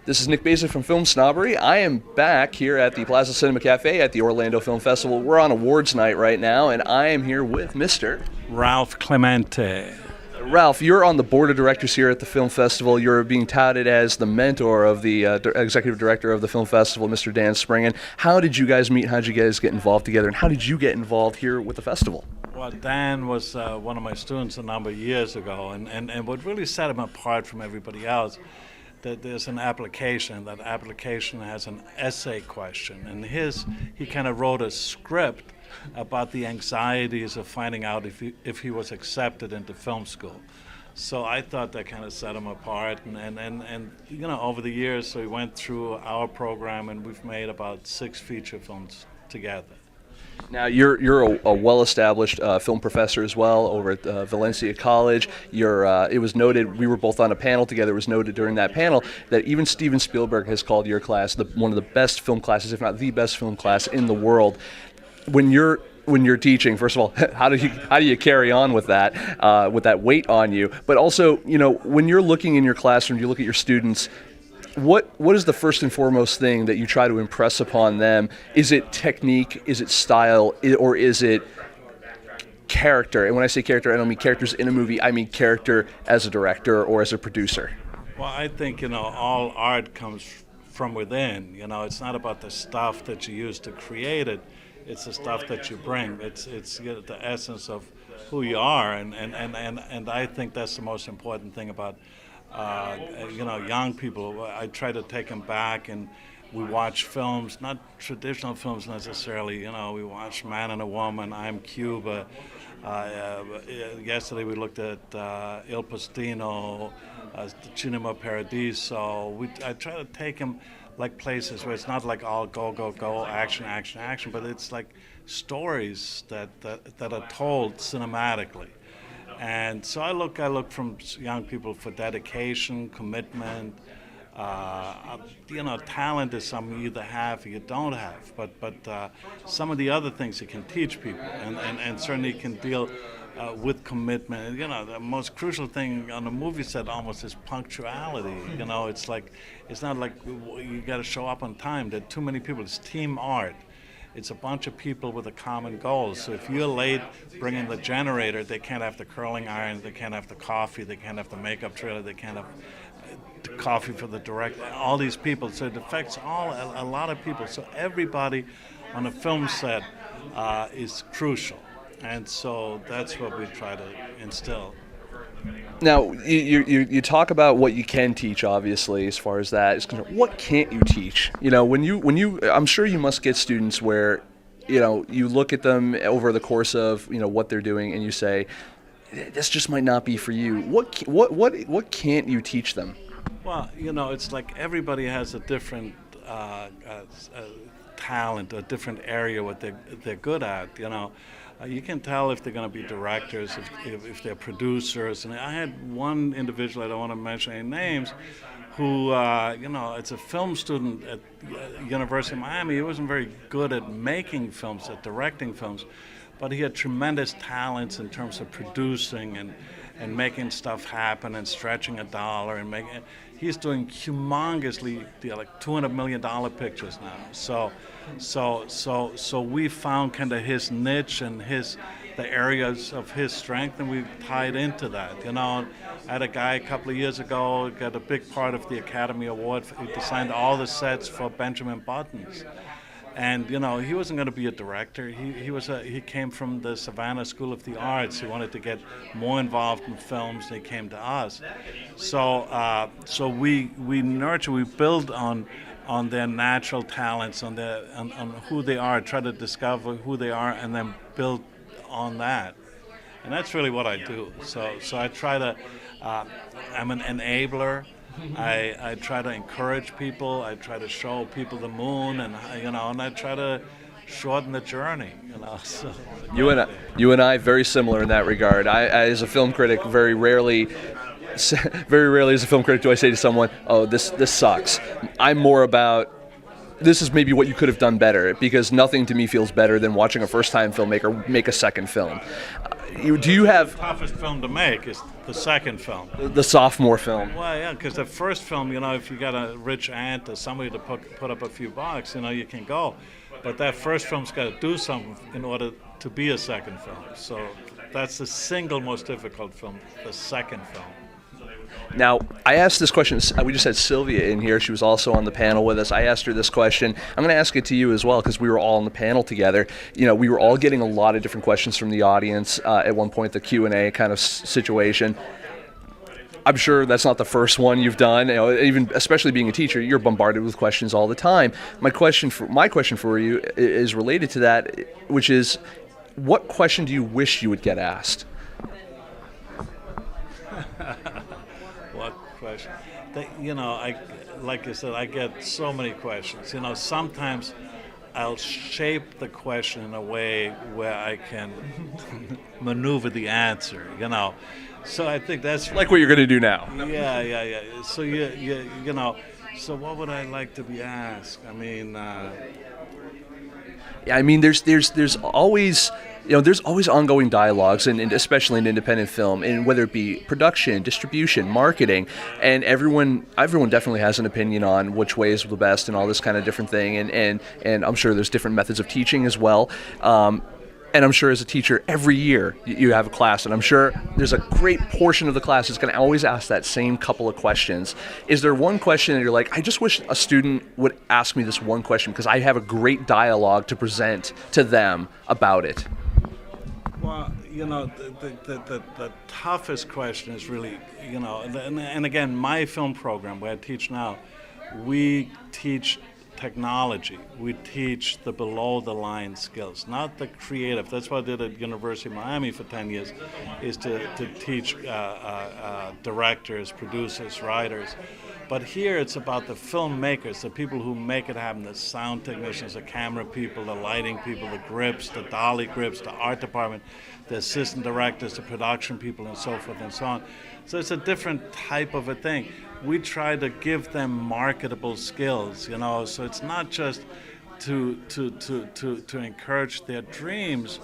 This is Nick Baisley from FilmSnobbery. I am back here at the Plaza Cinema Cafe at the Orlando Film Festival. We're on awards night right now, and I am here with Mr. Ralph Clemente. Ralph, you're on the board of directors here at the film festival. You're being touted as the mentor of the executive director of the film festival, Mr. Dan Springen. How did you guys meet? How did you guys get involved together? And how did you get involved here with the festival? Well, Dan was one of my students a number of years ago, and what really set him apart from everybody else, that there's an application. That application has an essay question, and he kind of wrote a script about the anxieties of finding out if he was accepted into film school. So I thought that kind of set him apart, and you know, over the years, so we went through our program, and we've made about 6 feature films together. Now, you're a well-established film professor as well over at Valencia College. It was noted, we were both on a panel together, it was noted during that panel that even Steven Spielberg has called your class one of the best film classes, if not the best film class in the world. When you're teaching, first of all, how do you carry on with that weight on you? But also, you know, when you're looking in your classroom, you look at your students. What is the first and foremost thing that you try to impress upon them? Is it technique? Is it style? Or is it character? And when I say character, I don't mean characters in a movie. I mean character as a director or as a producer. Well, I think, you know, all art comes from within. You know, it's not about the stuff that you use to create it. It's the stuff that you bring. It's the essence of who you are, and I think that's the most important thing about you know, young people. I try to take them back, and we watch films, not traditional films necessarily. You know, we watch Man and a Woman, I'm Cuba. Yesterday we looked at Il Postino, Cinema Paradiso. I try to take them like places where it's not like all go, action, but it's like stories that are told cinematically. And so I look from young people for dedication, commitment. You know, talent is something you either have or you don't have. But some of the other things you can teach people, and certainly can deal with commitment. You know, the most crucial thing on a movie set almost is punctuality. You know, it's not like you got to show up on time. There are too many people. It's team art. It's a bunch of people with a common goal. So if you're late bringing the generator, they can't have the curling iron, they can't have the coffee, they can't have the makeup trailer, they can't have the coffee for the director, all these people. So it affects a lot of people. So everybody on a film set is crucial. And so that's what we try to instill. Now, you talk about what you can teach, obviously, as far as that is concerned. What can't you teach? You know, when you, I'm sure you must get students where, you know, you look at them over the course of, you know, what they're doing, and you say, this just might not be for you. What can't you teach them? Well, you know, it's like everybody has a different talent, a different area what they're good at. You know. You can tell if they're going to be directors, if they're producers. And I had one individual, I don't want to mention any names, who, you know, it's a film student at University of Miami. He wasn't very good at making films, at directing films, but he had tremendous talents in terms of producing and making stuff happen and stretching a dollar and making. He's doing humongously, like $200 million pictures now. So we found kind of his niche and the areas of his strength, and we tied into that. You know, I had a guy a couple of years ago got a big part of the Academy Award. He designed all the sets for Benjamin Button's. And you know, he wasn't going to be a director. He came from the Savannah School of the Arts. He wanted to get more involved in films. And he came to us. So we nurture, we build on their natural talents, on who they are. Try to discover who they are, and then build on that. And that's really what I do. So I try to. I'm an enabler. I try to encourage people. I try to show people the moon, and you know, and I try to shorten the journey. You know, so you and I very similar in that regard. I as a film critic, very rarely as a film critic do I say to someone, "Oh, this sucks." I'm more about, this is maybe what you could have done better, because nothing to me feels better than watching a first-time filmmaker make a second film. Do you have Toughest film to make is the second film. the sophomore film? Well, yeah, because the first film, if you got a rich aunt or somebody to put up a few bucks, you can go. But that first film's got to do something in order to be a second film. So that's the single most difficult film, the second film. Now, I asked this question. We just had Sylvia in here. She was also on the panel with us. I asked her this question. I'm going to ask it to you as well because we were all on the panel together. We were all getting a lot of different questions from the audience at one point, the Q&A kind of situation. I'm sure that's not the first one you've done. Even especially being a teacher, you're bombarded with questions all the time. My question for you is related to that, which is, what question do you wish you would get asked? What question? Like I said, I get so many questions. Sometimes I'll shape the question in a way where I can maneuver the answer. So I think that's Like what you're going to do now. Yeah. So so what would I like to be asked? There's always there's always ongoing dialogues, and especially in independent film, and whether it be production, distribution, marketing, and everyone definitely has an opinion on which way is the best and all this kind of different thing, and I'm sure there's different methods of teaching as well. And I'm sure as a teacher, every year you have a class, and I'm sure there's a great portion of the class that's going to always ask that same couple of questions. Is there one question that you're like, I just wish a student would ask me this one question because I have a great dialogue to present to them about it? Well, the toughest question is really, and again, my film program where I teach now, we teach technology. We teach the below-the-line skills, not the creative. That's what I did at University of Miami for 10 years, is to teach directors, producers, writers. But here it's about the filmmakers, the people who make it happen, the sound technicians, the camera people, the lighting people, the grips, the dolly grips, the art department, the assistant directors, the production people, and so forth and so on. So it's a different type of a thing. We try to give them marketable skills, so it's not just to encourage their dreams,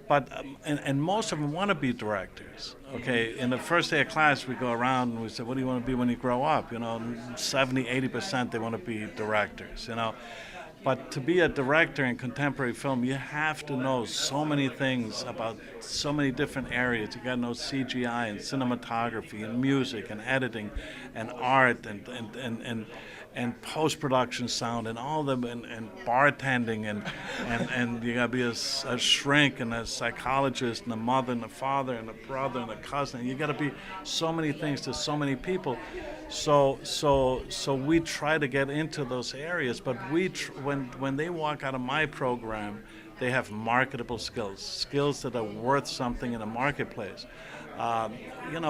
but and most of them want to be directors. Okay, in the first day of class, we go around and we say, what do you want to be when you grow up? 70-80% they want to be directors, But to be a director in contemporary film, you have to know so many things about so many different areas. You got to know CGI and cinematography and music and editing and art and post-production sound and all them and bartending and you got to be a shrink and a psychologist and a mother and a father and a brother and a cousin. You got to be so many things to so many people. So we try to get into those areas, but when they walk out of my program, they have marketable skills that are worth something in the marketplace.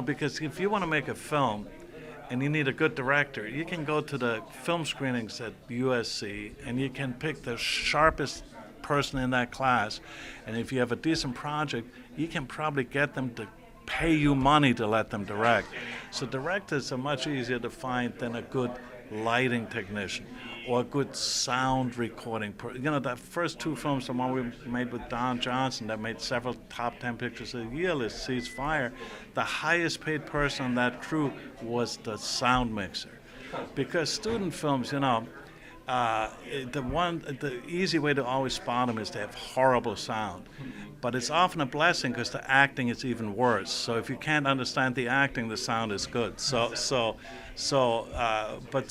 Because if you want to make a film and you need a good director, you can go to the film screenings at USC and you can pick the sharpest person in that class, and if you have a decent project, you can probably get them to pay you money to let them direct. So directors are much easier to find than a good lighting technician or a good sound recording. That first two films, the one we made with Don Johnson that made several top 10 pictures of the year list, Cease Fire, the highest paid person on that crew was the sound mixer. Because student films, the easy way to always spot them is to have horrible sound. But it's often a blessing because the acting is even worse. So if you can't understand the acting, the sound is good. So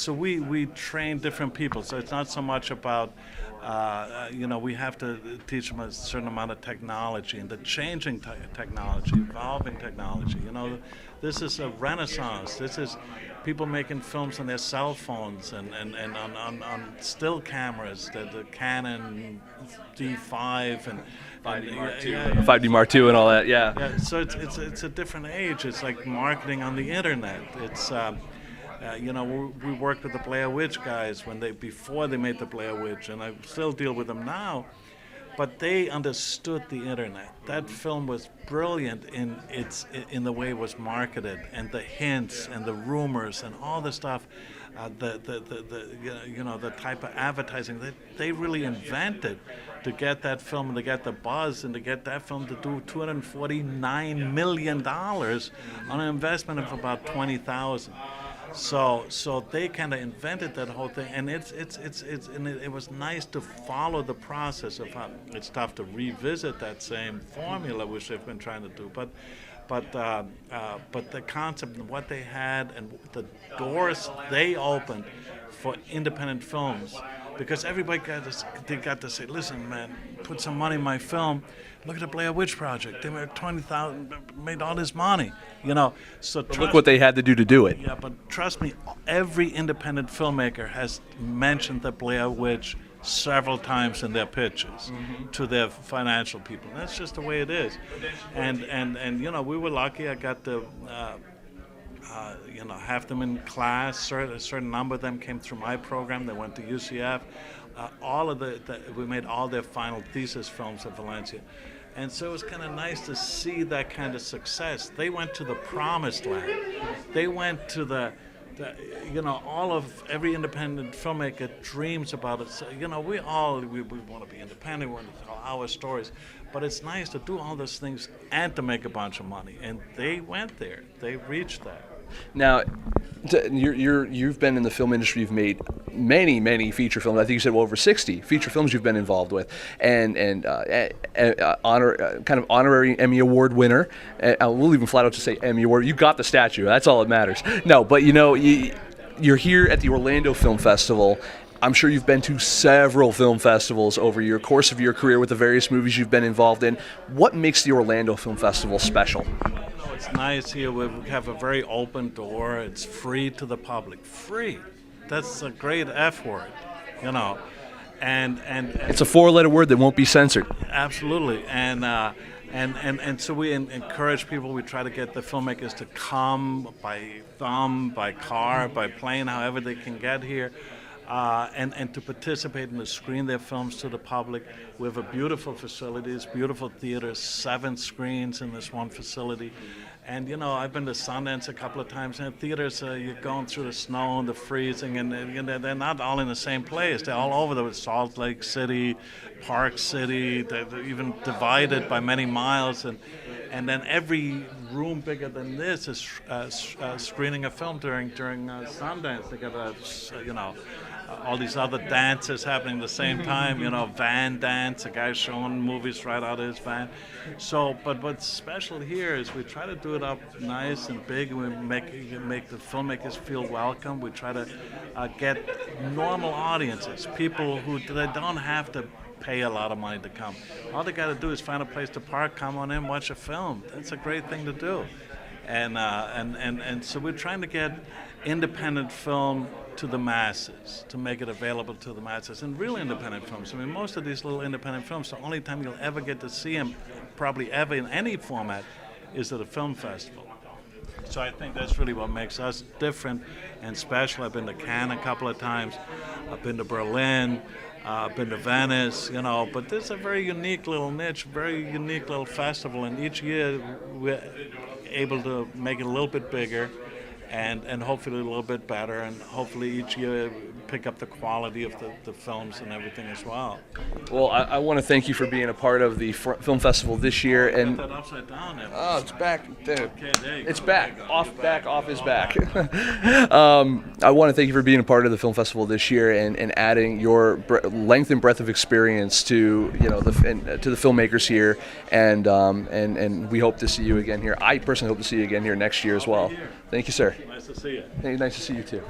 we train different people. So it's not so much about, we have to teach them a certain amount of technology and the changing technology, evolving technology. This is a renaissance. This is people making films on their cell phones and on still cameras, the Canon D5 and 5D Mark II and all that, yeah. So it's a different age. It's like marketing on the internet. It's we worked with the Blair Witch guys before they made the Blair Witch, and I still deal with them now. but they understood the internet. That film was brilliant in the way it was marketed, and the hints and the rumors and all the stuff, the type of advertising that they really invented to get that film and to get the buzz and to get that film to do $249 million on an investment of about 20,000. So they kind of invented that whole thing, and it was nice to follow the process of how it's tough to revisit that same formula, which they've been trying to do, but the concept and what they had and the doors they opened for independent films, because everybody got to say, listen, man, put some money in my film. Look at the Blair Witch Project. They made 20,000, made all this money, So Look what they had to do it. Yeah, but trust me, every independent filmmaker has mentioned the Blair Witch several times in their pitches to their financial people. That's just the way it is. And we were lucky. I got to have them in class. A certain number of them came through my program. They went to UCF. We made all their final thesis films at Valencia. And so it was kind of nice to see that kind of success. They went to the promised land. They went to every independent filmmaker dreams about it. So, we want to be independent, we want to tell our stories. But it's nice to do all those things and to make a bunch of money. And they went there. They reached that. Now, you've been in the film industry. You've made many feature films. I think you said over 60 feature films you've been involved with, and honorary Emmy Award winner. We'll even flat out just say Emmy Award. You got the statue. That's all that matters. No, but you're here at the Orlando Film Festival. I'm sure you've been to several film festivals over your course of your career with the various movies you've been involved in. What makes the Orlando Film Festival special? It's nice here. We have a very open door. It's free to the public. Free. That's a great F word, And it's a four-letter word that won't be censored. Absolutely. And so we encourage people. We try to get the filmmakers to come by thumb, by car, by plane, however they can get here. And to participate and to screen their films to the public. We have a beautiful facility, it's beautiful theater, 7 screens in this one facility. And I've been to Sundance a couple of times, and theaters, you're going through the snow and the freezing, and they're not all in the same place. They're all over the Salt Lake City, Park City, they're even divided by many miles. And then every room bigger than this is screening a film during Sundance. They got all these other dances happening at the same time. Van dance, a guy showing movies right out of his van. So, but what's special here is we try to do it up nice and big. We make the filmmakers feel welcome. We try to get normal audiences, people who they don't have to pay a lot of money to come. All they got to do is find a place to park, come on in, watch a film. That's a great thing to do. And so we're trying to get independent film to the masses, to make it available to the masses, and real independent films. I mean, most of these little independent films, the only time you'll ever get to see them, probably ever in any format, is at a film festival. So I think that's really what makes us different and special. I've been to Cannes a couple of times. I've been to Berlin. I've been to Venice, but this is a very unique little niche, very unique little festival, and each year we're able to make it a little bit bigger and hopefully a little bit better, and hopefully each year pick up the quality of the films and everything as well. Well, I want to thank you for being a part of the film festival this year. And that upside down there. Oh, it's back there. Okay, there you it's go. back. Off is back. I want to thank you for being a part of the film festival this year and adding your length and breadth of experience to to the filmmakers here. And we hope to see you again here. I personally hope to see you again here next year as well. Thank you, sir. Nice to see you. Hey, nice to see you too.